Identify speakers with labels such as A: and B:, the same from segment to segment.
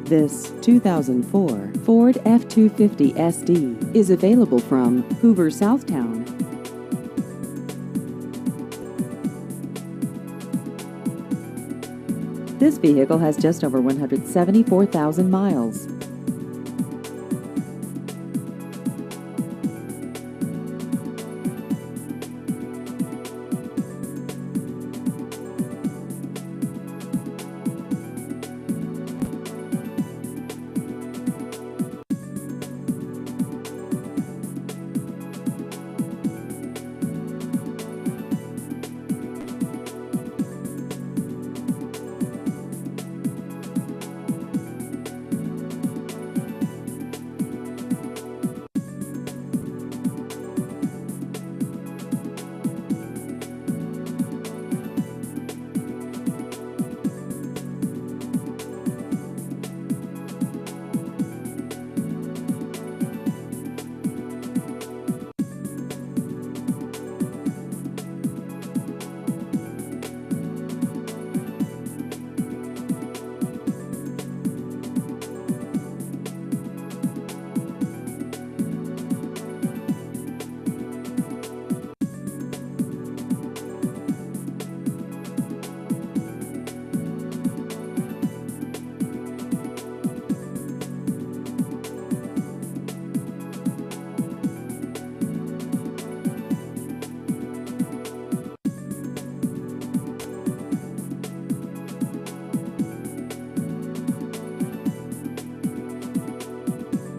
A: This 2004 Ford F-250 SD is available from Hoover, Southtown. This vehicle has just over 174,000 miles.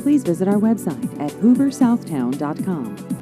A: Please visit our website at hooversouthtown.com.